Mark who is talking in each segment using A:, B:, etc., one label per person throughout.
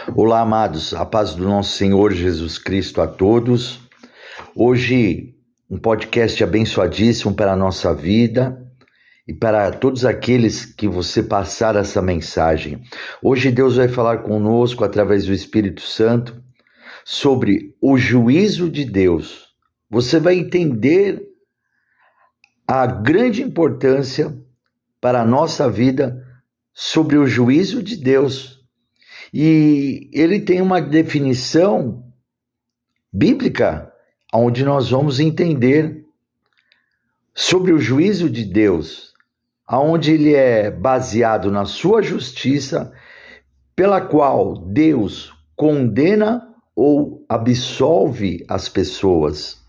A: Olá, amados, a paz do nosso Senhor Jesus Cristo a todos. Hoje, um podcast abençoadíssimo para a nossa vida e para todos aqueles que você passar essa mensagem. Hoje Deus vai falar conosco através do Espírito Santo sobre o juízo de Deus. Você vai entender a grande importância para a nossa vida sobre o juízo de Deus. E ele tem uma definição bíblica, onde nós vamos entender sobre o juízo de Deus, onde ele é baseado na sua justiça, pela qual Deus condena ou absolve as pessoas.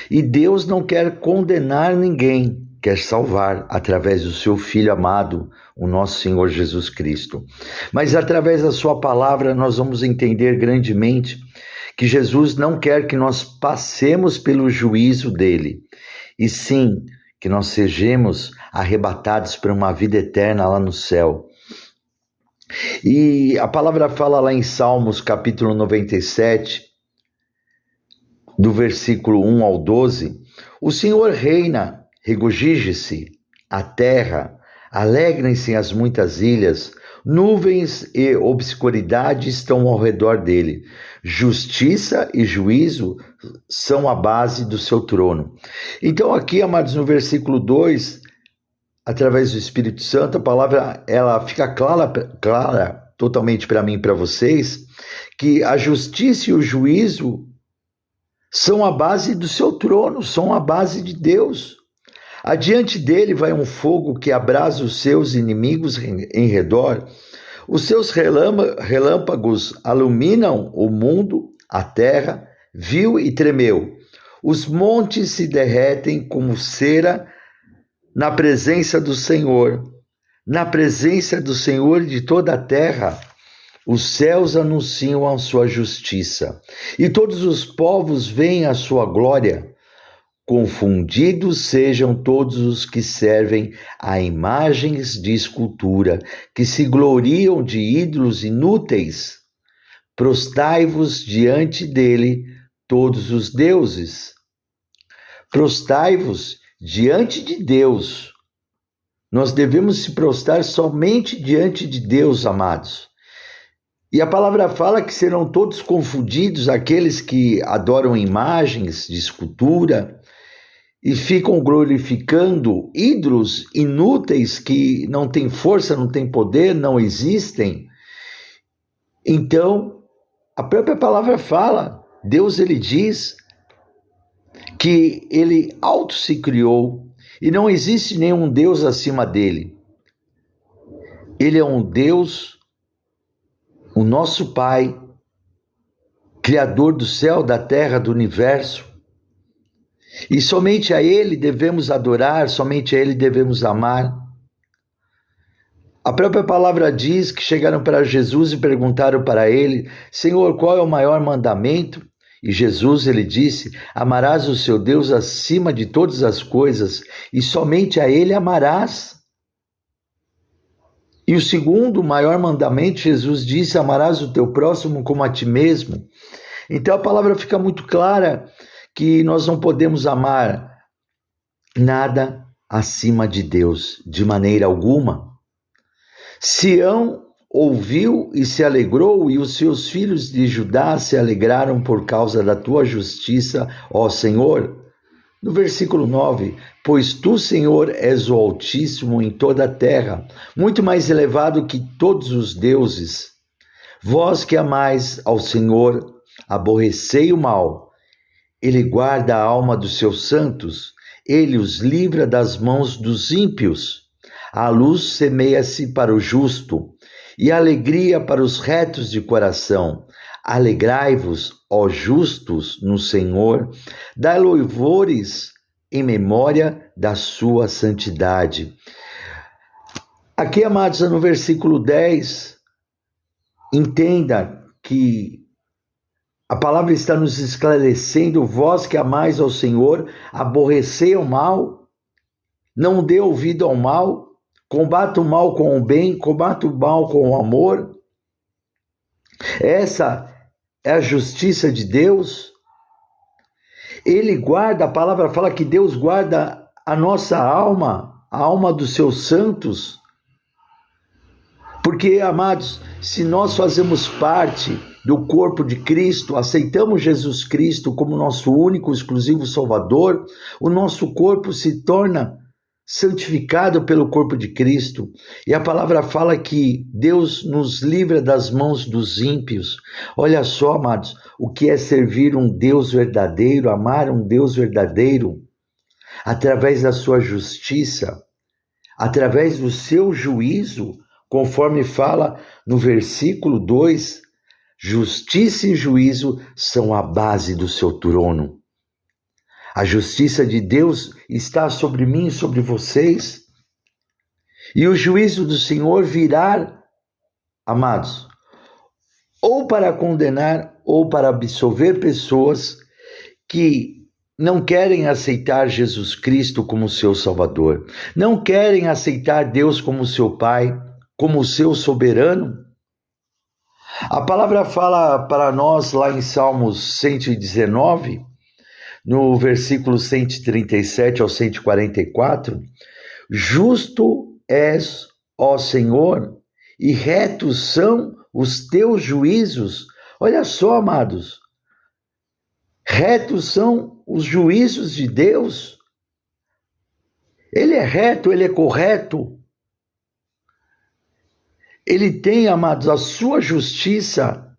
A: E Deus não quer condenar ninguém, quer salvar através do seu Filho amado, o nosso Senhor Jesus Cristo. Mas através da sua palavra nós vamos entender grandemente que Jesus não quer que nós passemos pelo juízo dele, e sim que nós sejamos arrebatados para uma vida eterna lá no céu. E a palavra fala lá em Salmos capítulo 97, do versículo 1 ao 12, o Senhor reina, regozije-se a terra, alegrem-se as muitas ilhas, nuvens e obscuridade estão ao redor dele. Justiça e juízo são a base do seu trono. Então aqui, amados, no versículo 2, através do Espírito Santo, a palavra ela fica clara totalmente para mim e para vocês, que a justiça e o juízo são a base do seu trono, são a base de Deus. Adiante dele vai um fogo que abrasa os seus inimigos em redor. Os seus relâmpagos iluminam o mundo, a terra viu e tremeu. Os montes se derretem como cera na presença do Senhor. Na presença do Senhor de toda a terra, os céus anunciam a sua justiça, e todos os povos veem a sua glória. Confundidos sejam todos os que servem a imagens de escultura, que se gloriam de ídolos inúteis. Prostai-vos diante dele, todos os deuses. Prostai-vos diante de Deus. Nós devemos se prostrar somente diante de Deus, amados. E a palavra fala que serão todos confundidos aqueles que adoram imagens de escultura e ficam glorificando ídolos inúteis que não têm força, não têm poder, não existem. Então, a própria palavra fala, Deus ele diz que ele auto se criou e não existe nenhum Deus acima dele. Ele é um Deus, o nosso Pai, Criador do céu, da terra, do universo. E somente a Ele devemos adorar, somente a Ele devemos amar. A própria palavra diz que chegaram para Jesus e perguntaram para Ele, Senhor, qual é o maior mandamento? E Jesus, ele disse, amarás o seu Deus acima de todas as coisas e somente a Ele amarás. E o segundo maior mandamento, Jesus disse, amarás o teu próximo como a ti mesmo. Então a palavra fica muito clara que nós não podemos amar nada acima de Deus, de maneira alguma. Sião ouviu e se alegrou, e os seus filhos de Judá se alegraram por causa da tua justiça, ó Senhor. No versículo 9, pois tu, Senhor, és o Altíssimo em toda a terra, muito mais elevado que todos os deuses. Vós que amais ao Senhor, aborrecei o mal. Ele guarda a alma dos seus santos, ele os livra das mãos dos ímpios. A luz semeia-se para o justo, e a alegria para os retos de coração. Alegrai-vos, ó justos, no Senhor, dai louvores em memória da sua santidade. Aqui, amados, no versículo 10, entenda que a palavra está nos esclarecendo, vós que amais ao Senhor, aborrecei o mal, não dê ouvido ao mal, combata o mal com o bem, combata o mal com o amor. Essa é a justiça de Deus. Ele guarda, a palavra fala que Deus guarda a nossa alma, a alma dos seus santos. Porque, amados, se nós fazemos parte do corpo de Cristo, aceitamos Jesus Cristo como nosso único, exclusivo Salvador, o nosso corpo se torna santificado pelo corpo de Cristo. E a palavra fala que Deus nos livra das mãos dos ímpios. Olha só, amados, o que é servir um Deus verdadeiro, amar um Deus verdadeiro, através da sua justiça, através do seu juízo, conforme fala no versículo 2, justiça e juízo são a base do seu trono. A justiça de Deus está sobre mim e sobre vocês. E o juízo do Senhor virá, amados, ou para condenar ou para absolver pessoas que não querem aceitar Jesus Cristo como seu Salvador, não querem aceitar Deus como seu Pai, como seu soberano. A palavra fala para nós lá em Salmos 119, no versículo 137 ao 144, justo és, ó Senhor, e retos são os teus juízos. Olha só, amados, retos são os juízos de Deus. Ele é reto, ele é correto. Ele tem, amados, a sua justiça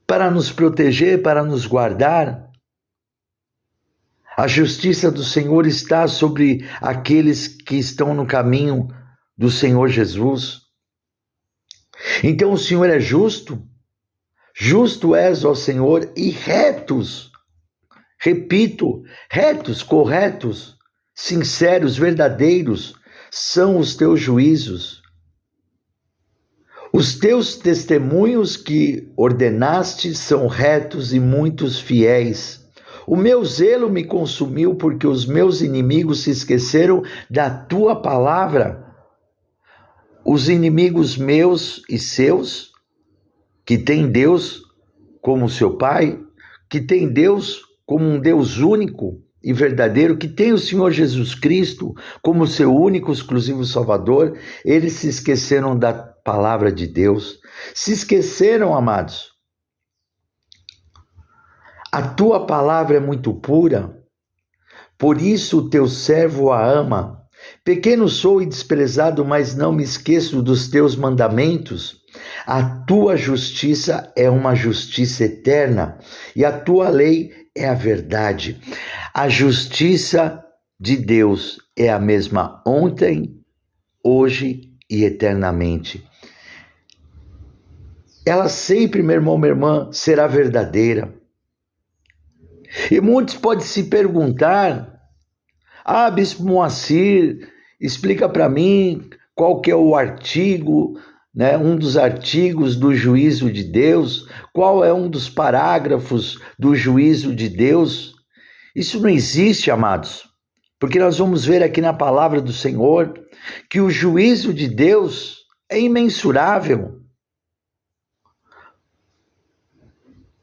A: para nos proteger, para nos guardar. A justiça do Senhor está sobre aqueles que estão no caminho do Senhor Jesus. Então o Senhor é justo. Justo és, ó Senhor, e retos. Repito, retos, corretos, sinceros, verdadeiros são os teus juízos. Os teus testemunhos que ordenaste são retos e muitos fiéis. O meu zelo me consumiu porque os meus inimigos se esqueceram da tua palavra. Os inimigos meus e seus, que têm Deus como seu Pai, que têm Deus como um Deus único e verdadeiro, que tem o Senhor Jesus Cristo como seu único, exclusivo Salvador, eles se esqueceram da palavra de Deus. Se esqueceram, amados. A tua palavra é muito pura, por isso o teu servo a ama. Pequeno sou e desprezado, mas não me esqueço dos teus mandamentos. A tua justiça é uma justiça eterna, e a tua lei é a verdade. A justiça de Deus é a mesma ontem, hoje e eternamente. Ela sempre, meu irmão, minha irmã, será verdadeira. E muitos podem se perguntar, Bispo Moacir, explica para mim qual que é o artigo, né, um dos artigos do juízo de Deus, qual é um dos parágrafos do juízo de Deus. Isso não existe, amados, porque nós vamos ver aqui na palavra do Senhor que o juízo de Deus é imensurável.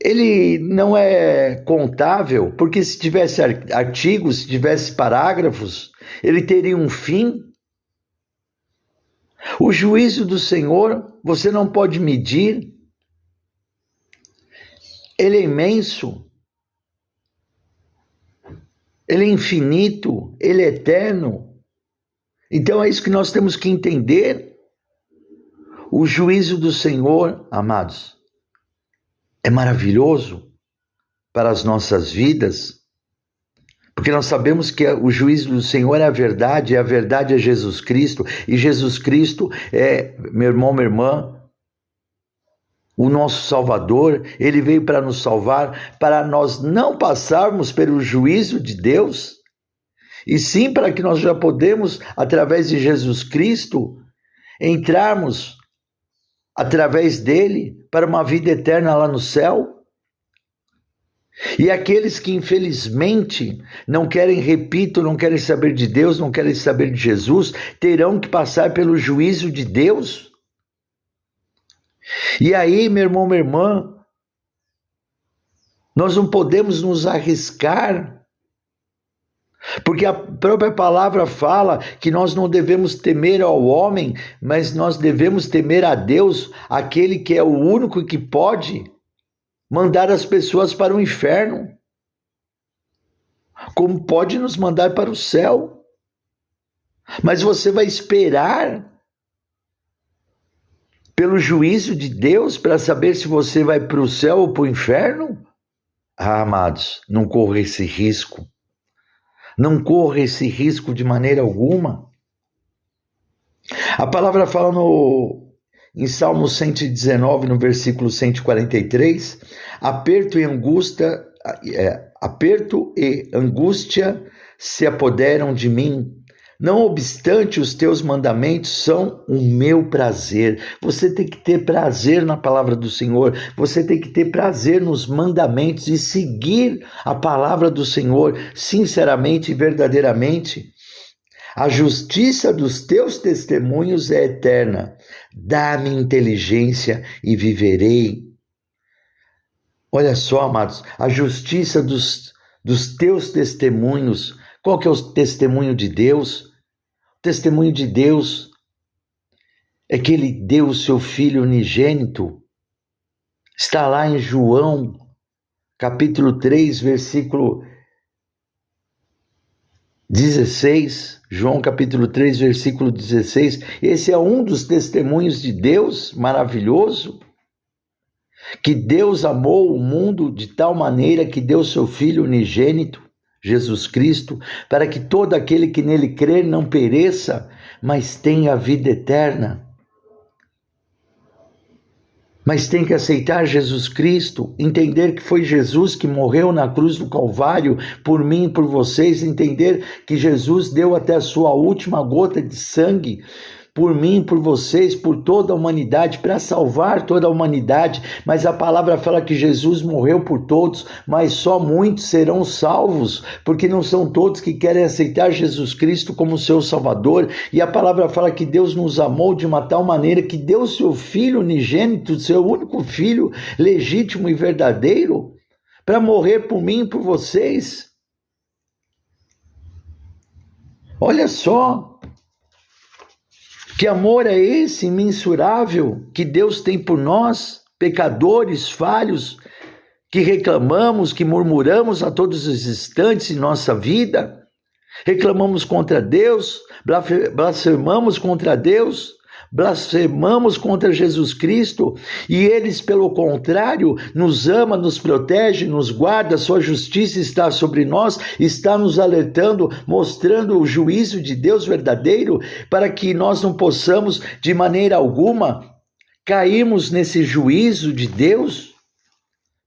A: Ele não é contável, porque se tivesse artigos, se tivesse parágrafos, ele teria um fim. O juízo do Senhor, você não pode medir. Ele é imenso. Ele é infinito, ele é eterno. Então é isso que nós temos que entender. O juízo do Senhor, amados, é maravilhoso para as nossas vidas, porque nós sabemos que o juízo do Senhor é a verdade, e a verdade é Jesus Cristo, e Jesus Cristo é, meu irmão, minha irmã, o nosso Salvador. Ele veio para nos salvar, para nós não passarmos pelo juízo de Deus, e sim para que nós já podemos, através de Jesus Cristo, entrarmos através dele para uma vida eterna lá no céu. E aqueles que infelizmente não querem, repito, não querem saber de Deus, não querem saber de Jesus, terão que passar pelo juízo de Deus. E aí, meu irmão, minha irmã, nós não podemos nos arriscar, porque a própria palavra fala que nós não devemos temer ao homem, mas nós devemos temer a Deus, aquele que é o único que pode mandar as pessoas para o inferno, como pode nos mandar para o céu. Mas você vai esperar pelo juízo de Deus para saber se você vai para o céu ou para o inferno? Ah, amados, não corra esse risco. Não corra esse risco de maneira alguma. A palavra fala em Salmo 119, no versículo 143, aperto e angústia se apoderam de mim. Não obstante, os teus mandamentos são o meu prazer. Você tem que ter prazer na palavra do Senhor. Você tem que ter prazer nos mandamentos e seguir a palavra do Senhor sinceramente e verdadeiramente. A justiça dos teus testemunhos é eterna. Dá-me inteligência e viverei. Olha só, amados, a justiça dos teus testemunhos. Qual que é o testemunho de Deus? O testemunho de Deus é que Ele deu o seu Filho unigênito. Está lá em João, capítulo 3, versículo 16. João, capítulo 3, versículo 16. Esse é um dos testemunhos de Deus, maravilhoso. Que Deus amou o mundo de tal maneira que deu o seu Filho unigênito, Jesus Cristo, para que todo aquele que nele crer não pereça, mas tenha a vida eterna. Mas tem que aceitar Jesus Cristo, entender que foi Jesus que morreu na cruz do Calvário por mim e por vocês, entender que Jesus deu até a sua última gota de sangue por mim, por vocês, por toda a humanidade, para salvar toda a humanidade. Mas a palavra fala que Jesus morreu por todos, mas só muitos serão salvos, porque não são todos que querem aceitar Jesus Cristo como seu Salvador. E a palavra fala que Deus nos amou de uma tal maneira que deu seu Filho unigênito, seu único Filho legítimo e verdadeiro, para morrer por mim e por vocês. Olha só, que amor é esse imensurável que Deus tem por nós, pecadores, falhos, que reclamamos, que murmuramos a todos os instantes em nossa vida, reclamamos contra Deus, blasfemamos contra Deus, blasfemamos contra Jesus Cristo, e eles, pelo contrário, nos ama, nos protege, nos guarda, sua justiça está sobre nós, está nos alertando, mostrando o juízo de Deus verdadeiro, para que nós não possamos, de maneira alguma, cairmos nesse juízo de Deus,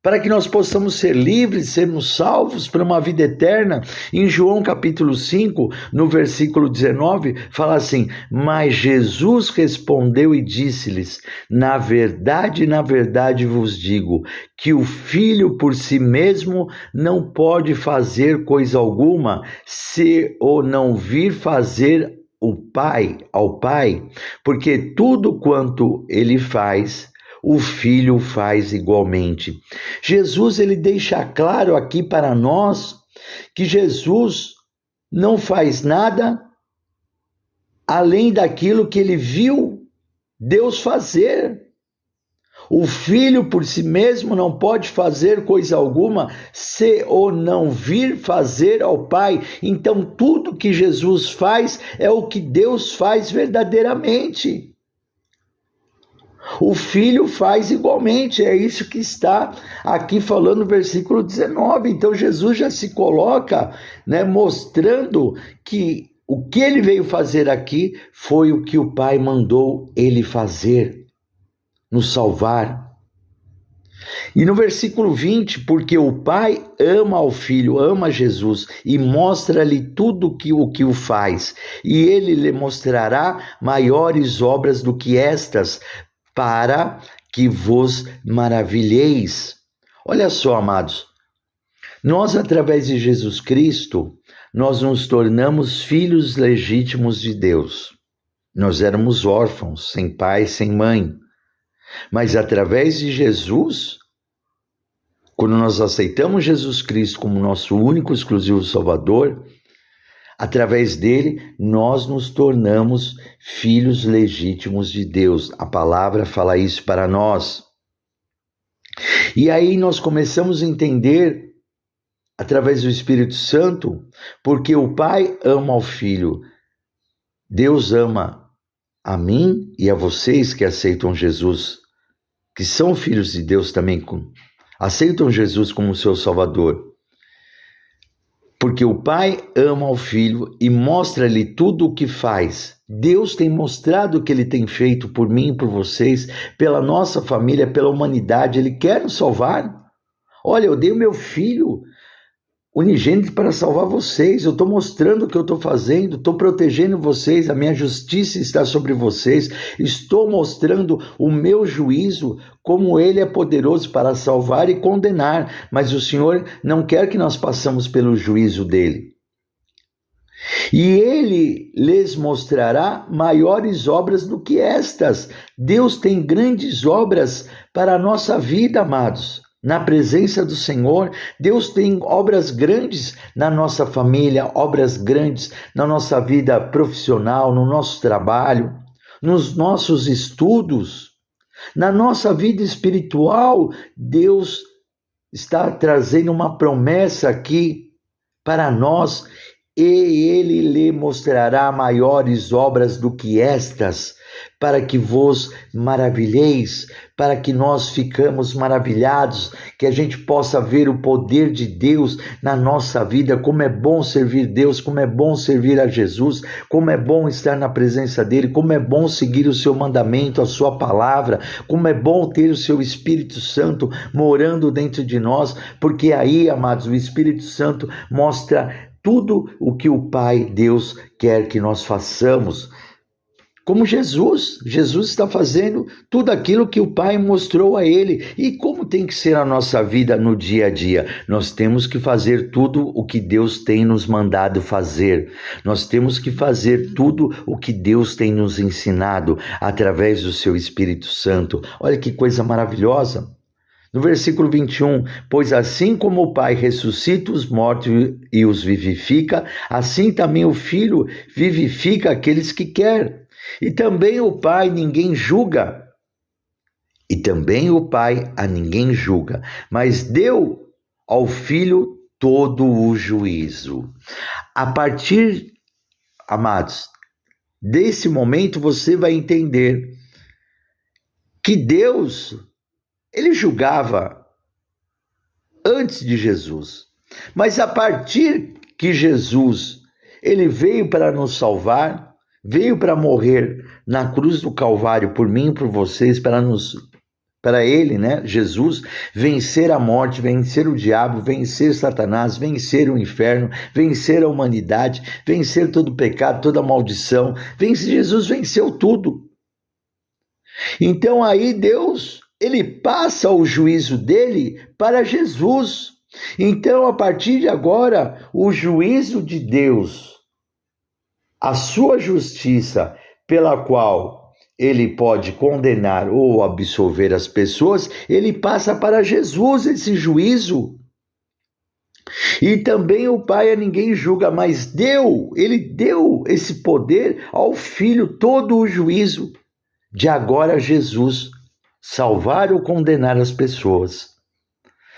A: para que nós possamos ser livres, sermos salvos para uma vida eterna. Em João capítulo 5, no versículo 19, fala assim: mas Jesus respondeu e disse-lhes, na verdade vos digo, que o Filho por si mesmo não pode fazer coisa alguma, se o não vir fazer ao Pai, porque tudo quanto ele faz, o Filho faz igualmente. Jesus, ele deixa claro aqui para nós que Jesus não faz nada além daquilo que ele viu Deus fazer. O Filho por si mesmo não pode fazer coisa alguma se o não vir fazer ao Pai. Então tudo que Jesus faz é o que Deus faz verdadeiramente. O Filho faz igualmente, é isso que está aqui falando no versículo 19. Então Jesus já se coloca, mostrando que o que ele veio fazer aqui foi o que o Pai mandou ele fazer, nos salvar. E no versículo 20, porque o Pai ama ao Filho, ama Jesus e mostra-lhe tudo o que o faz, e ele lhe mostrará maiores obras do que estas, para que vos maravilheis. Olha só, amados, nós através de Jesus Cristo, nós nos tornamos filhos legítimos de Deus. Nós éramos órfãos, sem pai, sem mãe. Mas através de Jesus, quando nós aceitamos Jesus Cristo como nosso único, exclusivo Salvador, através dele, nós nos tornamos filhos legítimos de Deus. A palavra fala isso para nós. E aí nós começamos a entender, através do Espírito Santo, porque o Pai ama o Filho. Deus ama a mim e a vocês que aceitam Jesus, que são filhos de Deus também, aceitam Jesus como seu Salvador. Porque o Pai ama o Filho e mostra-lhe tudo o que faz. Deus tem mostrado o que Ele tem feito por mim e por vocês, pela nossa família, pela humanidade. Ele quer nos salvar. Olha, eu dei o meu Filho unigênito para salvar vocês. Eu estou mostrando o que eu estou fazendo, estou protegendo vocês, a minha justiça está sobre vocês, estou mostrando o meu juízo, como ele é poderoso para salvar e condenar, mas o Senhor não quer que nós passemos pelo juízo dele. E ele lhes mostrará maiores obras do que estas. Deus tem grandes obras para a nossa vida, amados. Na presença do Senhor, Deus tem obras grandes na nossa família, obras grandes na nossa vida profissional, no nosso trabalho, nos nossos estudos, na nossa vida espiritual. Deus está trazendo uma promessa aqui para nós, e Ele lhe mostrará maiores obras do que estas, para que vos maravilheis, para que nós ficamos maravilhados, que a gente possa ver o poder de Deus na nossa vida, como é bom servir Deus, como é bom servir a Jesus, como é bom estar na presença dEle, como é bom seguir o seu mandamento, a sua palavra, como é bom ter o seu Espírito Santo morando dentro de nós, porque aí, amados, o Espírito Santo mostra tudo o que o Pai, Deus, quer que nós façamos. Como Jesus está fazendo tudo aquilo que o Pai mostrou a ele. E como tem que ser a nossa vida no dia a dia? Nós temos que fazer tudo o que Deus tem nos mandado fazer. Nós temos que fazer tudo o que Deus tem nos ensinado através do seu Espírito Santo. Olha que coisa maravilhosa. No versículo 21, pois assim como o Pai ressuscita os mortos e os vivifica, assim também o Filho vivifica aqueles que quer. E também o Pai ninguém julga. E também o Pai a ninguém julga, mas deu ao Filho todo o juízo. A partir, amados, desse momento você vai entender que Deus, ele julgava antes de Jesus, mas a partir que Jesus, ele veio para nos salvar, veio para morrer na cruz do Calvário por mim e por vocês, para ele, né, Jesus, vencer a morte, vencer o diabo, vencer Satanás, vencer o inferno, vencer a humanidade, vencer todo o pecado, toda a maldição. Jesus venceu tudo. Então aí Deus, ele passa o juízo dele para Jesus. Então, a partir de agora, o juízo de Deus, a sua justiça, pela qual ele pode condenar ou absolver as pessoas, ele passa para Jesus esse juízo. E também o Pai a ninguém julga, mas ele deu esse poder ao Filho, todo o juízo de agora Jesus salvar ou condenar as pessoas.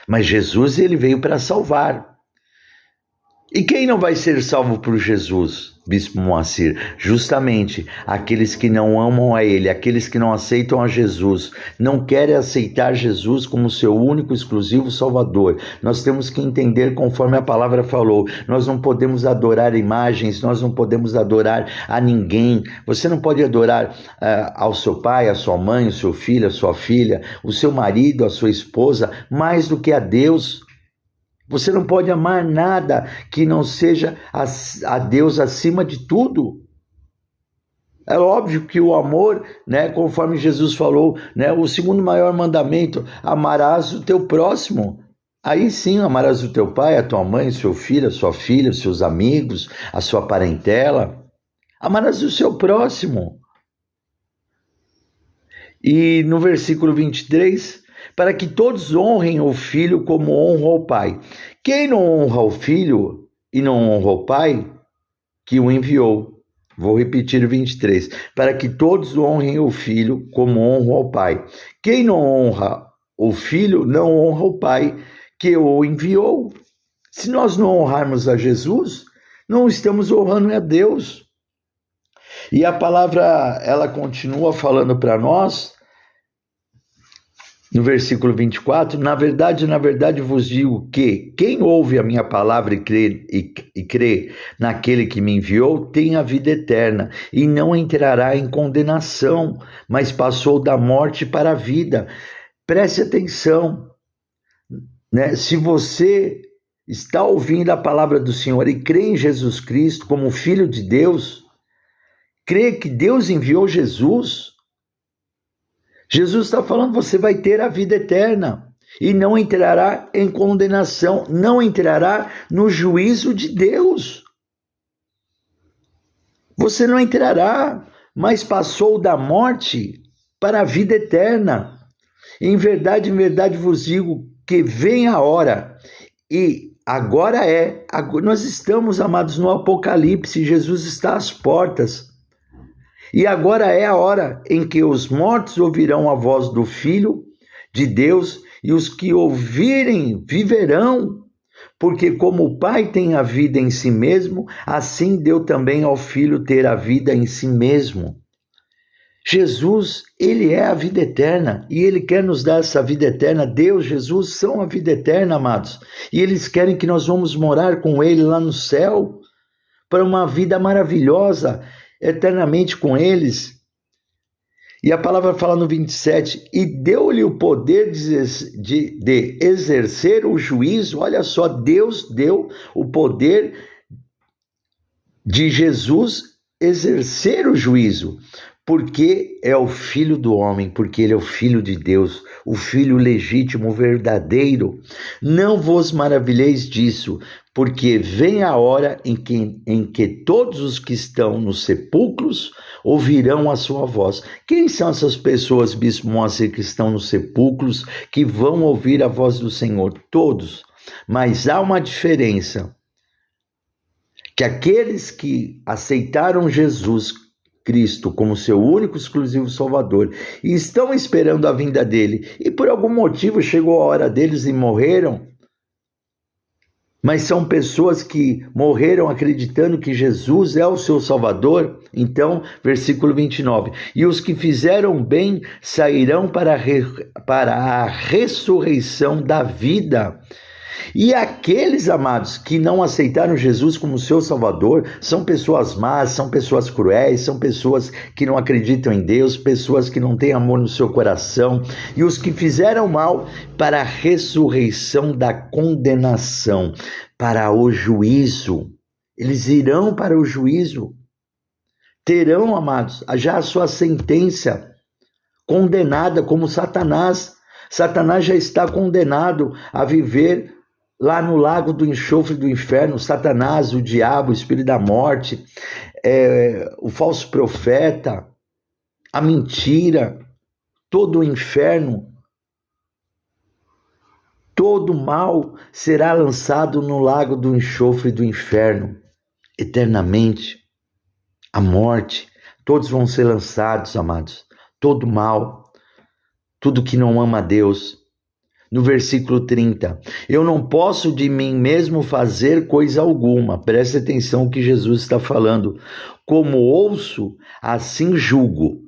A: Mas Jesus, ele veio para salvar. E quem não vai ser salvo por Jesus, Bispo Moacir? Justamente aqueles que não amam a ele, aqueles que não aceitam a Jesus, não querem aceitar Jesus como seu único, exclusivo Salvador. Nós temos que entender conforme a palavra falou. Nós não podemos adorar imagens, nós não podemos adorar a ninguém. Você não pode adorar ao seu pai, a sua mãe, o seu filho, a sua filha, o seu marido, a sua esposa, mais do que a Deus. Você não pode amar nada que não seja a Deus acima de tudo. É óbvio que o amor, né, conforme Jesus falou, né, o segundo maior mandamento, amarás o teu próximo. Aí sim, amarás o teu pai, a tua mãe, o seu filho, a sua filha, os seus amigos, a sua parentela. Amarás o seu próximo. E no versículo 23, para que todos honrem o Filho como honram o Pai. Quem não honra o Filho e não honra o Pai, que o enviou. Vou repetir o 23. Para que todos honrem o Filho como honram o Pai. Quem não honra o Filho, não honra o Pai, que o enviou. Se nós não honrarmos a Jesus, não estamos honrando a Deus. E a palavra, ela continua falando para nós, no versículo 24, na verdade vos digo que quem ouve a minha palavra e crê naquele que me enviou, tem a vida eterna e não entrará em condenação, mas passou da morte para a vida. Preste atenção, né? Se você está ouvindo a palavra do Senhor e crê em Jesus Cristo como Filho de Deus, crê que Deus enviou Jesus, Jesus está falando, você vai ter a vida eterna e não entrará em condenação, não entrará no juízo de Deus. Você não entrará, mas passou da morte para a vida eterna. Em verdade vos digo que vem a hora, e agora nós estamos, amados, no Apocalipse, Jesus está às portas. E agora é a hora em que os mortos ouvirão a voz do Filho de Deus, e os que ouvirem viverão, porque como o Pai tem a vida em si mesmo, assim deu também ao Filho ter a vida em si mesmo. Jesus, ele é a vida eterna, e ele quer nos dar essa vida eterna. Deus, Jesus são a vida eterna, amados, e eles querem que nós vamos morar com ele lá no céu, para uma vida maravilhosa, eternamente com eles. E a palavra fala no 27, e deu-lhe o poder de exercer o juízo. Olha só, Deus deu o poder de Jesus exercer o juízo, porque é o Filho do homem, porque ele é o Filho de Deus, o Filho legítimo, verdadeiro. Não vos maravilheis disso, porque vem a hora em que todos os que estão nos sepulcros ouvirão a sua voz. Quem são essas pessoas, Bispo Moacir, que estão nos sepulcros, que vão ouvir a voz do Senhor? Todos. Mas há uma diferença, que aqueles que aceitaram Jesus Cristo como seu único exclusivo Salvador e estão esperando a vinda dele, e por algum motivo chegou a hora deles e morreram, mas são pessoas que morreram acreditando que Jesus é o seu Salvador. Então, versículo 29, e os que fizeram bem sairão para a ressurreição da vida. E aqueles, amados, que não aceitaram Jesus como seu Salvador, são pessoas más, são pessoas cruéis, são pessoas que não acreditam em Deus, pessoas que não têm amor no seu coração, e os que fizeram mal, para a ressurreição da condenação, para o juízo. Eles irão para o juízo, terão, amados, já a sua sentença condenada, como Satanás. Satanás já está condenado a viver lá no lago do enxofre do inferno. Satanás, o diabo, o espírito da morte, o falso profeta, a mentira, todo o inferno, todo o mal será lançado no lago do enxofre do inferno, eternamente. A morte, todos vão ser lançados, amados, todo mal, tudo que não ama a Deus. No versículo 30, eu não posso de mim mesmo fazer coisa alguma. Preste atenção o que Jesus está falando. Como ouço, assim julgo.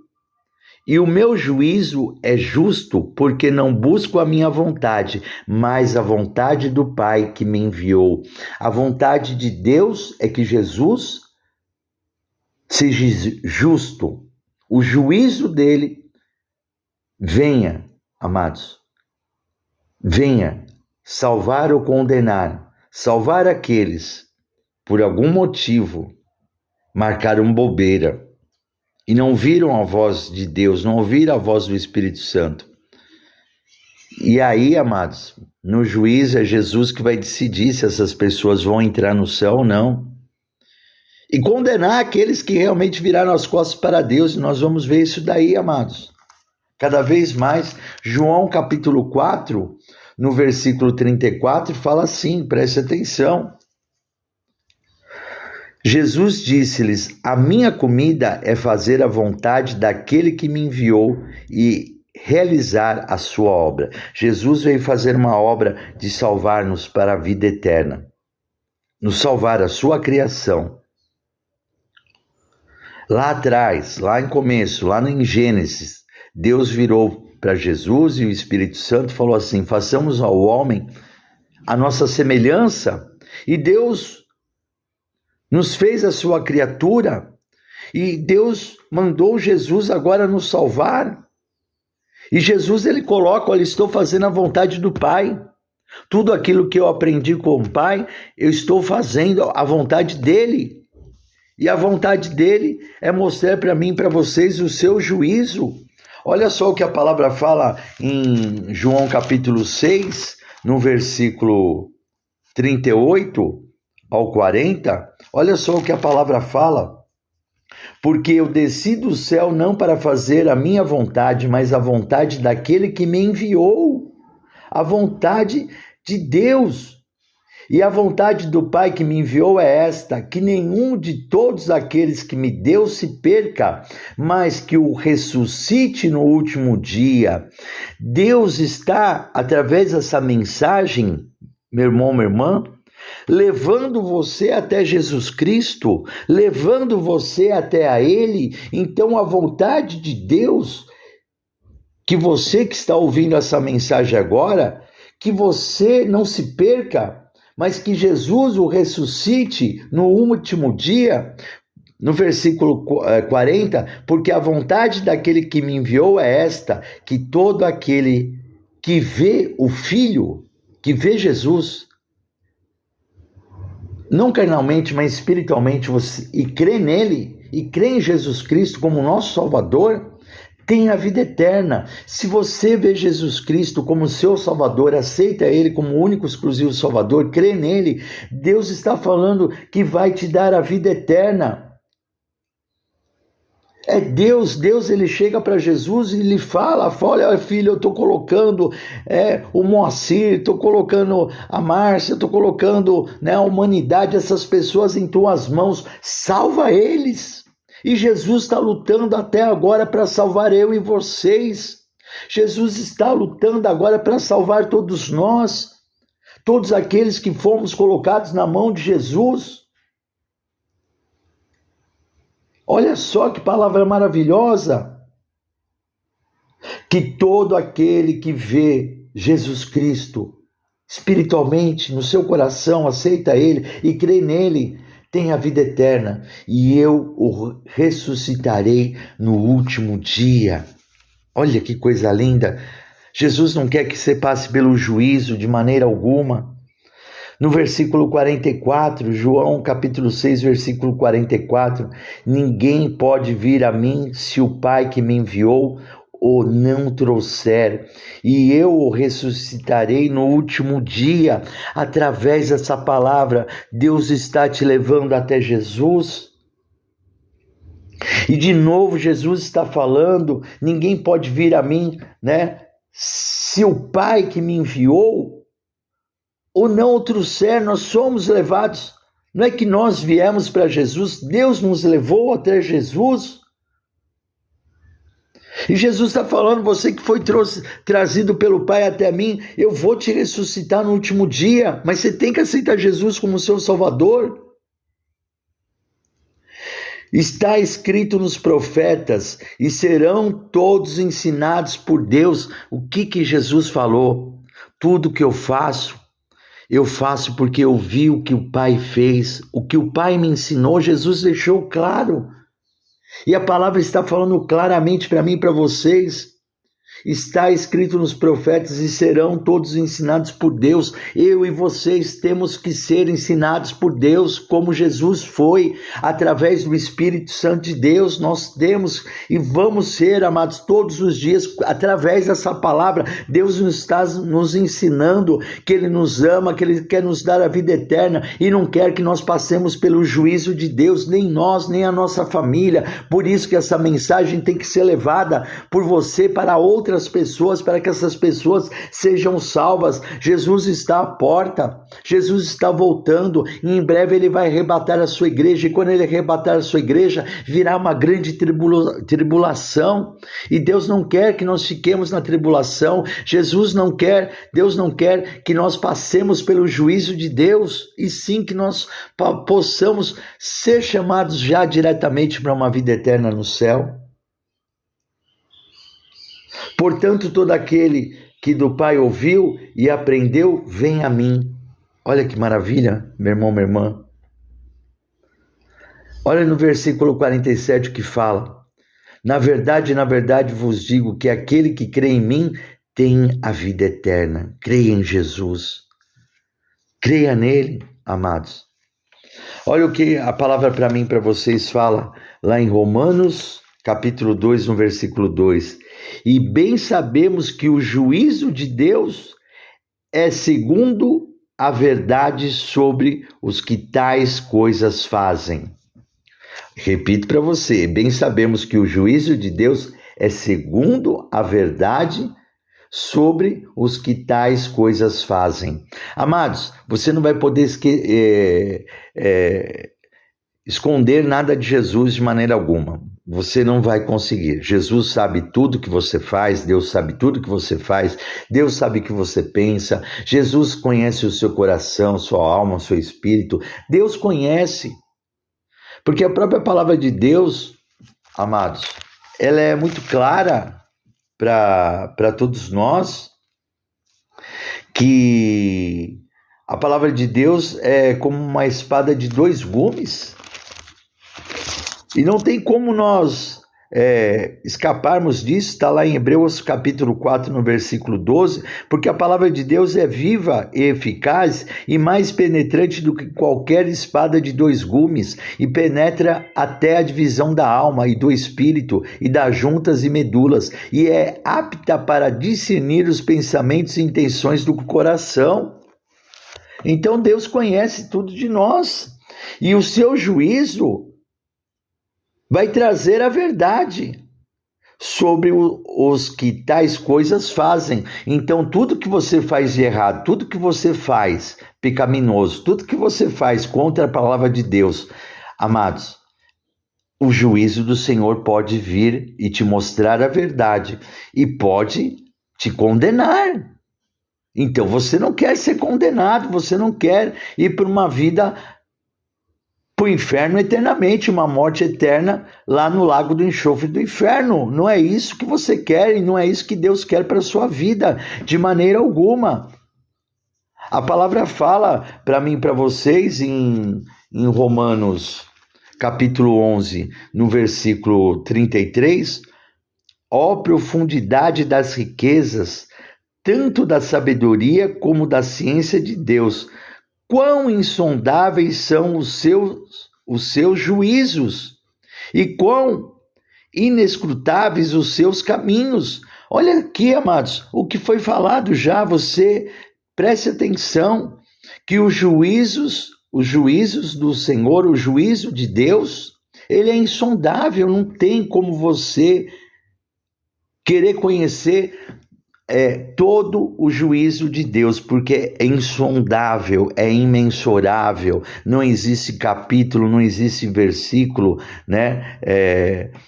A: E o meu juízo é justo, porque não busco a minha vontade, mas a vontade do Pai que me enviou. A vontade de Deus é que Jesus seja justo. O juízo dele venha, amados. Venha salvar ou condenar, salvar aqueles, por algum motivo, marcaram bobeira e não viram a voz de Deus, não ouviram a voz do Espírito Santo. E aí, amados, no juízo é Jesus que vai decidir se essas pessoas vão entrar no céu ou não. E condenar aqueles que realmente viraram as costas para Deus, e nós vamos ver isso daí, amados. Cada vez mais, João capítulo 4, no versículo 34, fala assim, preste atenção. Jesus disse-lhes: a minha comida é fazer a vontade daquele que me enviou e realizar a sua obra. Jesus veio fazer uma obra de salvar-nos para a vida eterna, nos salvar a sua criação. Lá atrás, lá em começo, lá em Gênesis, Deus virou para Jesus e o Espírito Santo falou assim: façamos ao homem a nossa semelhança. E Deus nos fez a sua criatura e Deus mandou Jesus agora nos salvar. E Jesus, ele coloca: olha, estou fazendo a vontade do Pai. Tudo aquilo que eu aprendi com o Pai, eu estou fazendo a vontade dele. E a vontade dele é mostrar para mim e para vocês o seu juízo. Olha só o que a palavra fala em João capítulo 6, no versículo 38 ao 40. Olha só o que a palavra fala. Porque eu desci do céu não para fazer a minha vontade, mas a vontade daquele que me enviou. A vontade de Deus. E a vontade do Pai que me enviou é esta: que nenhum de todos aqueles que me deu se perca, mas que o ressuscite no último dia. Deus está, através dessa mensagem, meu irmão, minha irmã, levando você até Jesus Cristo, levando você até a Ele. Então a vontade de Deus, que você que está ouvindo essa mensagem agora, que você não se perca, mas que Jesus o ressuscite no último dia. No versículo 40, porque a vontade daquele que me enviou é esta: que todo aquele que vê o Filho, que vê Jesus, não carnalmente, mas espiritualmente, e crê nele, e crê em Jesus Cristo como nosso Salvador, tem a vida eterna. Se você vê Jesus Cristo como seu Salvador, aceita Ele como o único exclusivo Salvador, crê nele, Deus está falando que vai te dar a vida eterna. É Deus, ele chega para Jesus e lhe fala: olha, filho, eu estou colocando o Moacir, estou colocando a Márcia, estou colocando a humanidade, essas pessoas em tuas mãos, salva eles. E Jesus está lutando até agora para salvar eu e vocês. Jesus está lutando agora para salvar todos nós, todos aqueles que fomos colocados na mão de Jesus. Olha só que palavra maravilhosa. Que todo aquele que vê Jesus Cristo espiritualmente no seu coração, aceita Ele e crê nele, tem a vida eterna, e eu o ressuscitarei no último dia. Olha que coisa linda. Jesus não quer que você passe pelo juízo de maneira alguma. No versículo 44, João capítulo 6, versículo 44, ninguém pode vir a mim se o Pai que me enviou o não trouxer, e eu o ressuscitarei no último dia. Através dessa palavra, Deus está te levando até Jesus. E de novo Jesus está falando: ninguém pode vir a mim, se o Pai que me enviou ou não o trouxer. Nós somos levados, não é que nós viemos para Jesus, Deus nos levou até Jesus. E Jesus está falando: você que foi trazido pelo Pai até mim, eu vou te ressuscitar no último dia, mas você tem que aceitar Jesus como seu Salvador. Está escrito nos profetas, e serão todos ensinados por Deus. O que Jesus falou? Tudo que eu faço porque eu vi o que o Pai fez, o que o Pai me ensinou. Jesus deixou claro. E a palavra está falando claramente para mim e para vocês. Está escrito nos profetas e serão todos ensinados por Deus. Eu e vocês temos que ser ensinados por Deus, como Jesus foi, através do Espírito Santo de Deus. Nós temos e vamos ser, amados, todos os dias, através dessa palavra. Deus está nos ensinando que Ele nos ama, que Ele quer nos dar a vida eterna e não quer que nós passemos pelo juízo de Deus, nem nós, nem a nossa família. Por isso que essa mensagem tem que ser levada por você para outras pessoas, para que essas pessoas sejam salvas. Jesus está à porta, Jesus está voltando e em breve Ele vai arrebatar a sua igreja, e quando Ele arrebatar a sua igreja, virá uma grande tribulação, e Deus não quer que nós fiquemos na tribulação. Deus não quer que nós passemos pelo juízo de Deus, e sim que nós possamos ser chamados já diretamente para uma vida eterna no céu. Portanto, todo aquele que do Pai ouviu e aprendeu, vem a mim. Olha que maravilha, meu irmão, minha irmã. Olha no versículo 47 que fala: na verdade vos digo que aquele que crê em mim tem a vida eterna. Creia em Jesus. Creia nele, amados. Olha o que a palavra para mim, para vocês, fala lá em Romanos, capítulo 2, no versículo 2. E bem sabemos que o juízo de Deus é segundo a verdade sobre os que tais coisas fazem. Repito para você, bem sabemos que o juízo de Deus é segundo a verdade sobre os que tais coisas fazem. Amados, você não vai poder esconder nada de Jesus de maneira alguma. Você não vai conseguir. Jesus sabe tudo que você faz, Deus sabe tudo que você faz, Deus sabe o que você pensa, Jesus conhece o seu coração, sua alma, seu espírito. Deus conhece, porque a própria palavra de Deus, amados, ela é muito clara para todos nós, que a palavra de Deus é como uma espada de dois gumes. E não tem como nós escaparmos disso. Está lá em Hebreus capítulo 4, no versículo 12, porque a palavra de Deus é viva e eficaz e mais penetrante do que qualquer espada de dois gumes, e penetra até a divisão da alma e do espírito e das juntas e medulas, e é apta para discernir os pensamentos e intenções do coração. Então Deus conhece tudo de nós, e o seu juízo vai trazer a verdade sobre os que tais coisas fazem. Então, tudo que você faz de errado, tudo que você faz pecaminoso, tudo que você faz contra a palavra de Deus, amados, o juízo do Senhor pode vir e te mostrar a verdade e pode te condenar. Então, você não quer ser condenado, você não quer ir para uma vida, para o inferno eternamente, uma morte eterna lá no lago do enxofre do inferno. Não é isso que você quer e não é isso que Deus quer para a sua vida, de maneira alguma. A palavra fala para mim e para vocês em Romanos capítulo 11, no versículo 33, ó profundidade das riquezas, tanto da sabedoria como da ciência de Deus, quão insondáveis são os seus juízos e quão inescrutáveis os seus caminhos. Olha aqui, amados, o que foi falado já, você preste atenção, que os juízos do Senhor, o juízo de Deus, ele é insondável, não tem como você querer conhecer todo o juízo de Deus, porque é insondável, é imensurável, não existe capítulo, não existe versículo, né?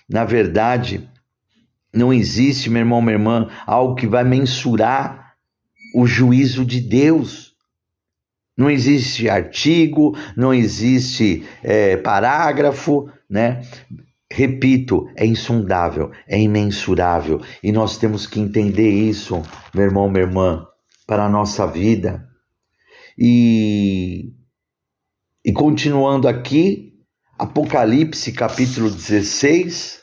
A: Na verdade, não existe, meu irmão, minha irmã, algo que vai mensurar o juízo de Deus. Não existe artigo, não existe parágrafo, né? Repito, é insondável, é imensurável, e nós temos que entender isso, meu irmão, minha irmã, para a nossa vida. E continuando aqui, Apocalipse capítulo 16,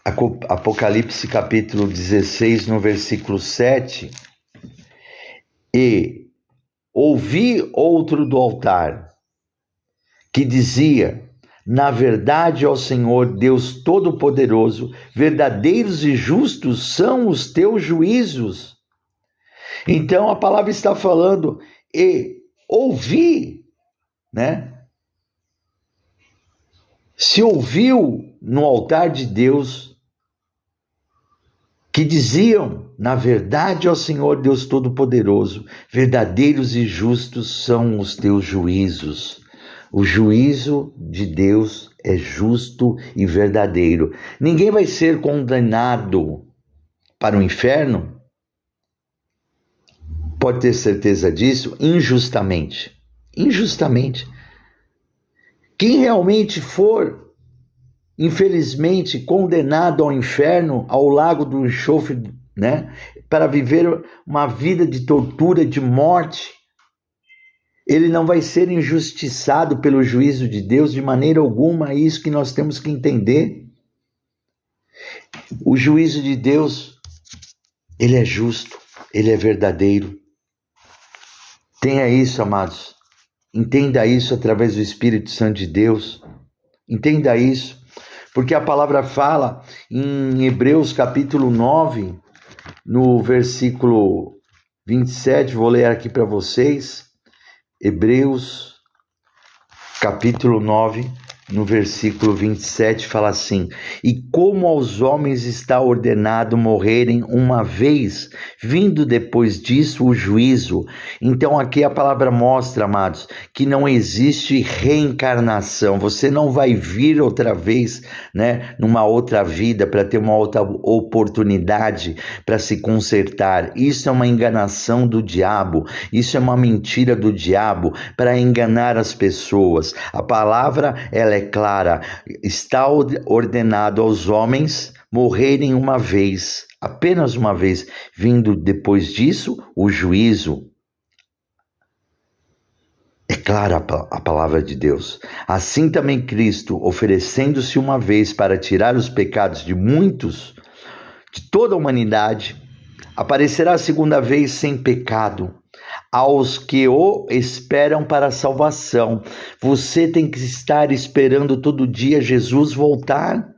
A: Apocalipse capítulo 16, no versículo 7, e ouvi outro do altar, que dizia: na verdade, ó Senhor, Deus Todo-Poderoso, verdadeiros e justos são os teus juízos. Então a palavra está falando, e ouvi, né? Se ouviu no altar de Deus, que diziam: na verdade, ó Senhor Deus Todo-Poderoso, verdadeiros e justos são os teus juízos. O juízo de Deus é justo e verdadeiro. Ninguém vai ser condenado para o inferno, pode ter certeza disso, injustamente. Injustamente. Quem realmente for, infelizmente, condenado ao inferno, ao lago do enxofre, né, para viver uma vida de tortura, de morte, ele não vai ser injustiçado pelo juízo de Deus de maneira alguma. É isso que nós temos que entender. O juízo de Deus, ele é justo, ele é verdadeiro. Tenha isso, amados. Entenda isso através do Espírito Santo de Deus. Entenda isso, porque a palavra fala em Hebreus capítulo 9, no versículo 27, vou ler aqui para vocês. Hebreus capítulo 9, no versículo 27, fala assim: e como aos homens está ordenado morrerem uma vez, vindo depois disso o juízo. Então aqui a palavra mostra, amados, que não existe reencarnação. Você não vai vir outra vez, né, numa outra vida para ter uma outra oportunidade para se consertar. Isso é uma enganação do diabo, isso é uma mentira do diabo para enganar as pessoas. A palavra, ela é clara: está ordenado aos homens morrerem uma vez, apenas uma vez, vindo depois disso o juízo. É clara a palavra de Deus. Assim também Cristo, oferecendo-se uma vez para tirar os pecados de muitos, de toda a humanidade, aparecerá a segunda vez sem pecado aos que o esperam para a salvação. Você tem que estar esperando todo dia Jesus voltar.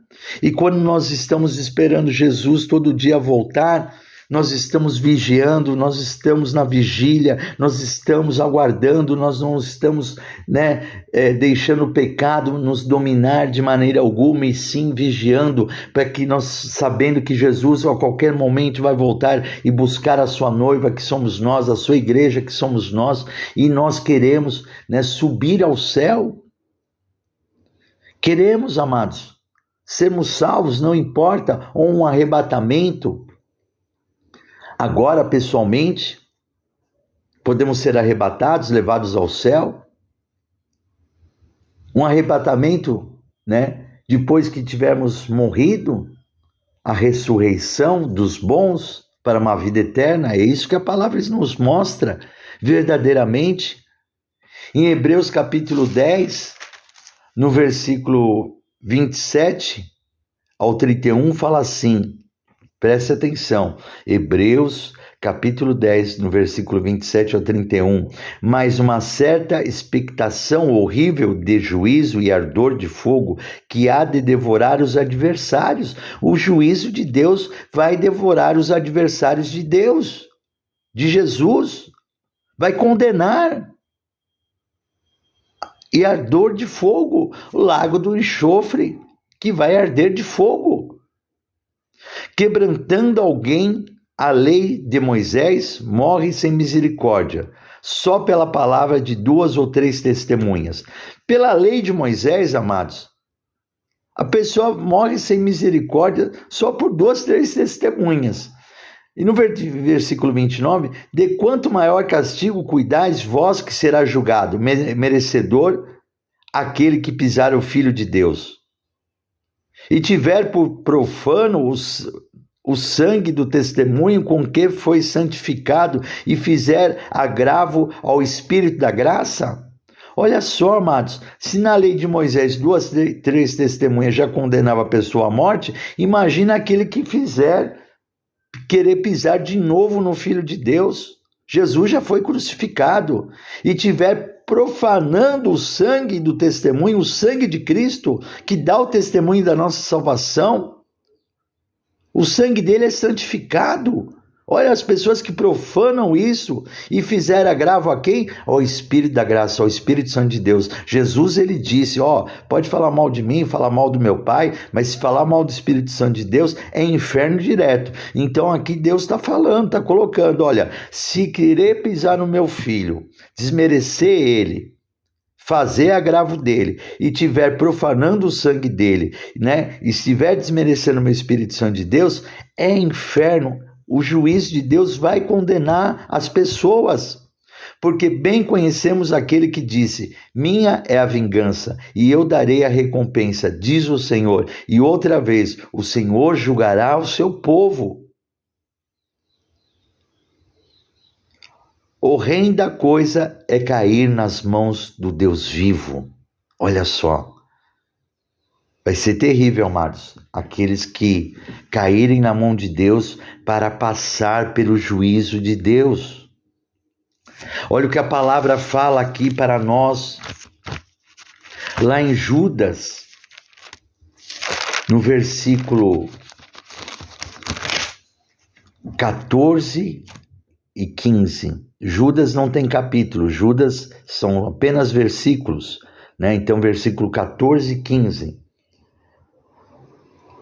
A: E quando nós estamos esperando Jesus todo dia voltar, nós estamos vigiando, nós estamos na vigília, nós estamos aguardando, nós não estamos, deixando o pecado nos dominar de maneira alguma, e sim vigiando, para que nós, sabendo que Jesus a qualquer momento vai voltar e buscar a sua noiva, que somos nós, a sua igreja, que somos nós, e nós queremos, subir ao céu. Queremos, amados, sermos salvos, não importa, ou um arrebatamento. Agora, pessoalmente, podemos ser arrebatados, levados ao céu. Um arrebatamento, depois que tivermos morrido, a ressurreição dos bons para uma vida eterna. É isso que a palavra nos mostra verdadeiramente. Em Hebreus capítulo 10, no versículo 27 ao 31, fala assim, preste atenção, Hebreus capítulo 10, no versículo 27 ao 31, mas uma certa expectação horrível de juízo e ardor de fogo que há de devorar os adversários. O juízo de Deus vai devorar os adversários de Deus, de Jesus, vai condenar. E ardor de fogo, o lago do enxofre, que vai arder de fogo. Quebrantando alguém a lei de Moisés, morre sem misericórdia, só pela palavra de 2 ou 3 testemunhas. Pela lei de Moisés, amados, a pessoa morre sem misericórdia só por 2, 3 testemunhas. E no versículo 29, de quanto maior castigo cuidais vós, que será julgado, merecedor aquele que pisar o Filho de Deus. E tiver por profano o sangue do testemunho com que foi santificado, e fizer agravo ao Espírito da graça. Olha só, amados, se na lei de Moisés 2, 3 testemunhas já condenava a pessoa à morte, imagina aquele que querer pisar de novo no Filho de Deus. Jesus já foi crucificado e tiver profanando o sangue do testemunho, o sangue de Cristo, que dá o testemunho da nossa salvação. O sangue dele é santificado. Olha as pessoas que profanam isso e fizeram agravo a quem? Ao Espírito da graça, ao Espírito Santo de Deus. Jesus, ele disse, pode falar mal de mim, falar mal do meu Pai, mas se falar mal do Espírito Santo de Deus, é inferno direto. Então aqui Deus está falando, está colocando, olha, se querer pisar no meu filho, desmerecer ele, fazer agravo dele e estiver profanando o sangue dele, né? E estiver desmerecendo o meu Espírito Santo de Deus, é inferno. O juízo de Deus vai condenar as pessoas, porque bem conhecemos aquele que disse, minha é a vingança e eu darei a recompensa, diz o Senhor. E outra vez, o Senhor julgará o seu povo. Horrenda coisa é cair nas mãos do Deus vivo. Olha só. Vai ser terrível, amados, aqueles que caírem na mão de Deus para passar pelo juízo de Deus. Olha o que a palavra fala aqui para nós, lá em Judas, no versículo 14 e 15. Judas não tem capítulo, Judas são apenas versículos, né? Então, versículo 14 e 15.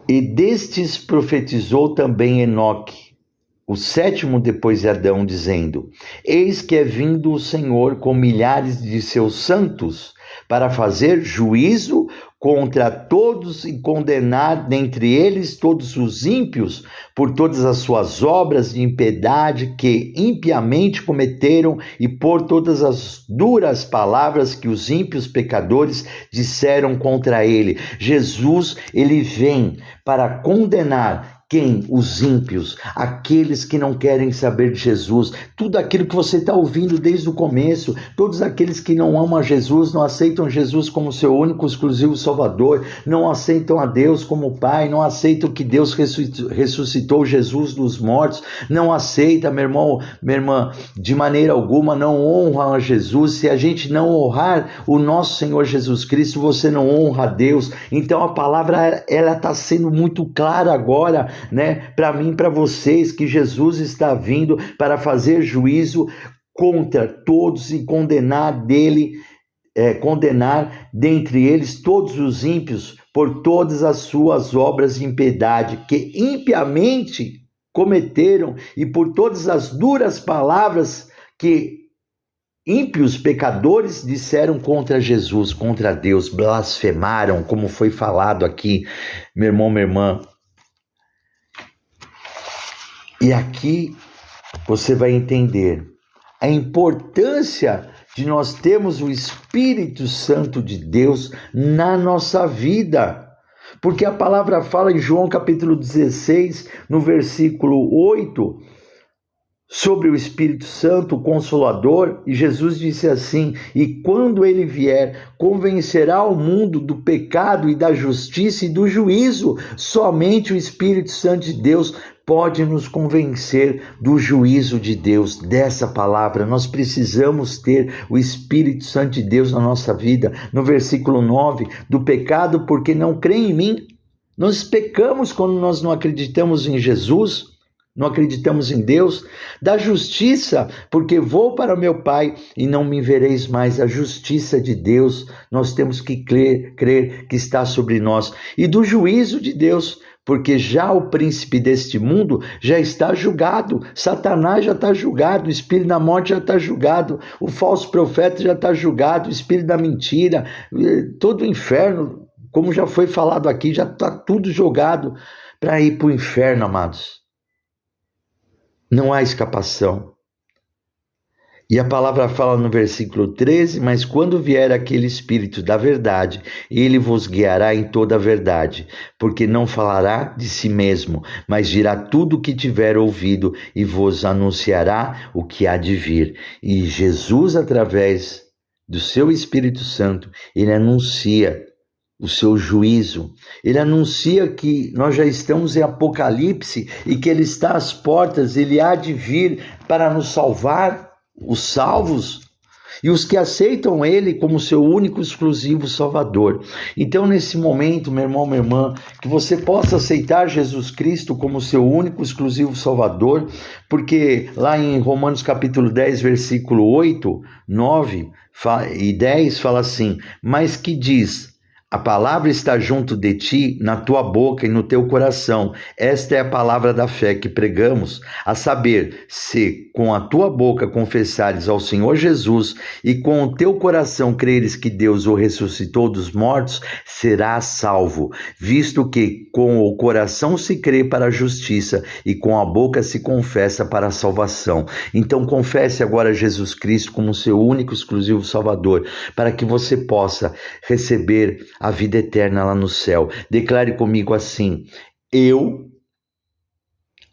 A: E destes profetizou também Enoque, o sétimo depois de Adão, dizendo, eis que é vindo o Senhor com milhares de seus santos, para fazer juízo contra todos e condenar dentre eles todos os ímpios por todas as suas obras de impiedade que impiamente cometeram e por todas as duras palavras que os ímpios pecadores disseram contra ele. Jesus, ele vem para condenar quem? Os ímpios, aqueles que não querem saber de Jesus, tudo aquilo que você está ouvindo desde o começo, todos aqueles que não amam a Jesus, não aceitam Jesus como seu único, exclusivo Salvador, não aceitam a Deus como Pai, não aceitam que Deus ressuscitou Jesus dos mortos, não aceita, meu irmão, minha irmã, de maneira alguma não honra a Jesus. Se a gente não honrar o nosso Senhor Jesus Cristo, você não honra a Deus. Então a palavra, ela está sendo muito clara agora, né, para mim, para vocês, que Jesus está vindo para fazer juízo contra todos e condenar dentre eles todos os ímpios por todas as suas obras de impiedade que impiamente cometeram e por todas as duras palavras que ímpios pecadores disseram contra Jesus, contra Deus, blasfemaram, como foi falado aqui, meu irmão, minha irmã. E aqui você vai entender a importância de nós termos o Espírito Santo de Deus na nossa vida. Porque a palavra fala em João capítulo 16, no versículo 8, sobre o Espírito Santo, o Consolador, e Jesus disse assim, e quando ele vier, convencerá o mundo do pecado e da justiça e do juízo. Somente o Espírito Santo de Deus pode nos convencer do juízo de Deus, dessa palavra. Nós precisamos ter o Espírito Santo de Deus na nossa vida. No versículo 9, do pecado porque não creem em mim. Nós pecamos quando nós não acreditamos em Jesus, não acreditamos em Deus. Da justiça, porque vou para meu Pai e não me vereis mais. A justiça de Deus, nós temos que crer que está sobre nós. E do juízo de Deus, porque já o príncipe deste mundo já está julgado, Satanás já está julgado, o espírito da morte já está julgado, o falso profeta já está julgado, o espírito da mentira, todo o inferno, como já foi falado aqui, já está tudo jogado para ir para o inferno, amados. Não há escapação. E a palavra fala no versículo 13, mas quando vier aquele Espírito da verdade, ele vos guiará em toda a verdade, porque não falará de si mesmo, mas dirá tudo o que tiver ouvido e vos anunciará o que há de vir. E Jesus, através do seu Espírito Santo, ele anuncia o seu juízo. Ele anuncia que nós já estamos em Apocalipse e que ele está às portas, ele há de vir para nos salvar, os salvos e os que aceitam ele como seu único exclusivo Salvador. Então, nesse momento, meu irmão, minha irmã, que você possa aceitar Jesus Cristo como seu único exclusivo Salvador, porque lá em Romanos capítulo 10, versículo 8, 9 e 10 fala assim: mas que diz: a palavra está junto de ti, na tua boca e no teu coração. Esta é a palavra da fé que pregamos, a saber, se com a tua boca confessares ao Senhor Jesus e com o teu coração creres que Deus o ressuscitou dos mortos, serás salvo, visto que com o coração se crê para a justiça e com a boca se confessa para a salvação. Então confesse agora Jesus Cristo como seu único exclusivo Salvador, para que você possa receber a vida eterna lá no céu. Declare comigo assim: eu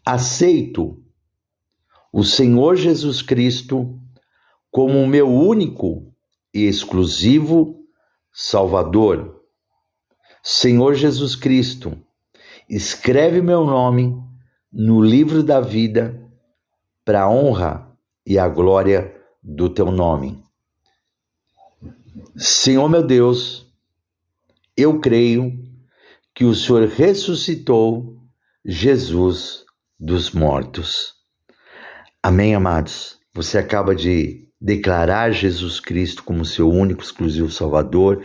A: aceito o Senhor Jesus Cristo como o meu único e exclusivo Salvador. Senhor Jesus Cristo, escreve meu nome no livro da vida para a honra e a glória do teu nome. Senhor meu Deus, eu creio que o Senhor ressuscitou Jesus dos mortos. Amém, amados? Você acaba de declarar Jesus Cristo como seu único, exclusivo Salvador,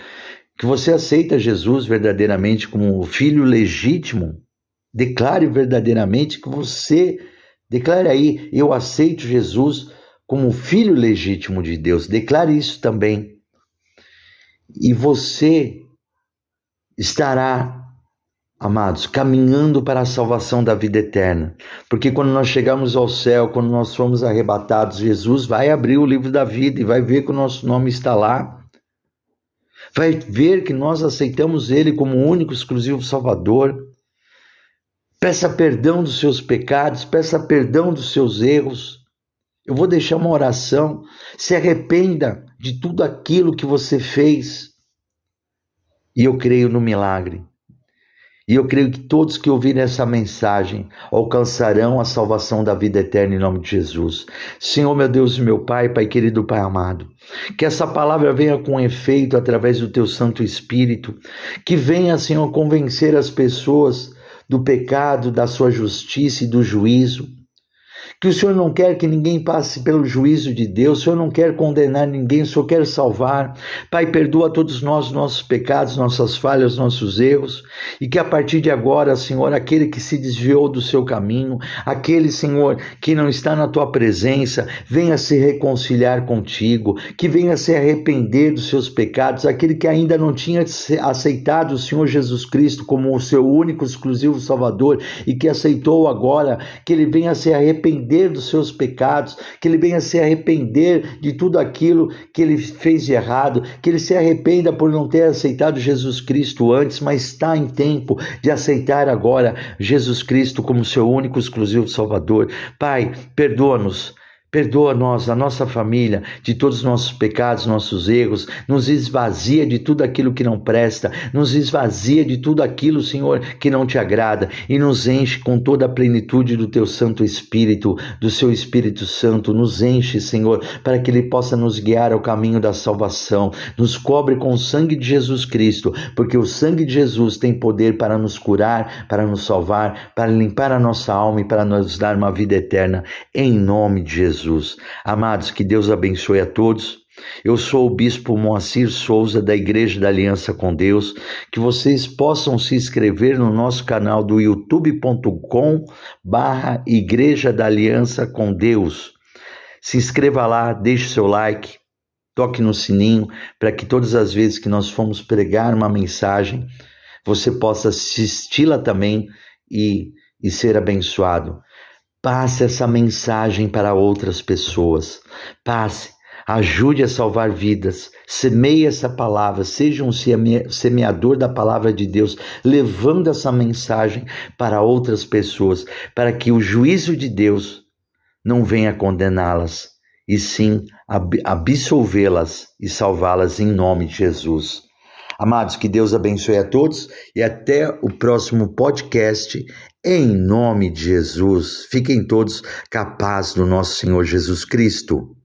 A: que você aceita Jesus verdadeiramente como o filho legítimo. Declare verdadeiramente que você, declare aí: eu aceito Jesus como filho legítimo de Deus. Declare isso também. E você estará, amados, caminhando para a salvação da vida eterna. Porque quando nós chegarmos ao céu, quando nós formos arrebatados, Jesus vai abrir o livro da vida e vai ver que o nosso nome está lá. Vai ver que nós aceitamos ele como o único, exclusivo Salvador. Peça perdão dos seus pecados, peça perdão dos seus erros. Eu vou deixar uma oração. Se arrependa de tudo aquilo que você fez. E eu creio no milagre. E eu creio que todos que ouvirem essa mensagem alcançarão a salvação da vida eterna em nome de Jesus. Senhor, meu Deus e meu Pai, Pai querido, Pai amado, que essa palavra venha com efeito através do Teu Santo Espírito, que venha, Senhor, convencer as pessoas do pecado, da sua justiça e do juízo. Que o Senhor não quer que ninguém passe pelo juízo de Deus, o Senhor não quer condenar ninguém, o Senhor quer salvar. Pai, perdoa todos nós, nossos pecados, nossas falhas, nossos erros, e que a partir de agora, Senhor, aquele que se desviou do seu caminho, aquele, Senhor, que não está na tua presença, venha se reconciliar contigo, que venha se arrepender dos seus pecados, aquele que ainda não tinha aceitado o Senhor Jesus Cristo como o seu único, exclusivo Salvador, e que aceitou agora, que ele venha se arrepender dos seus pecados, que ele venha se arrepender de tudo aquilo que ele fez de errado, que ele se arrependa por não ter aceitado Jesus Cristo antes, mas está em tempo de aceitar agora Jesus Cristo como seu único, exclusivo Salvador. Pai, perdoa-nos. Perdoa-nós, a nossa família, de todos os nossos pecados, nossos erros, nos esvazia de tudo aquilo que não presta, nos esvazia de tudo aquilo, Senhor, que não te agrada, e nos enche com toda a plenitude do Teu Santo Espírito, do Seu Espírito Santo, nos enche, Senhor, para que Ele possa nos guiar ao caminho da salvação, nos cobre com o sangue de Jesus Cristo, porque o sangue de Jesus tem poder para nos curar, para nos salvar, para limpar a nossa alma e para nos dar uma vida eterna, em nome de Jesus. Amados, que Deus abençoe a todos. Eu sou o Bispo Moacir Souza, da Igreja da Aliança com Deus. Que vocês possam se inscrever no nosso canal do youtube.com/Igreja da Aliança com Deus. Se inscreva lá, deixe seu like, toque no sininho, para que todas as vezes que nós formos pregar uma mensagem, você possa assisti-la também e ser abençoado. Passe essa mensagem para outras pessoas. Passe, ajude a salvar vidas. Semeie essa palavra, seja um semeador da palavra de Deus, levando essa mensagem para outras pessoas, para que o juízo de Deus não venha condená-las e sim absolvê-las e salvá-las em nome de Jesus. Amados, que Deus abençoe a todos e até o próximo podcast, em nome de Jesus. Fiquem todos com a paz do nosso Senhor Jesus Cristo.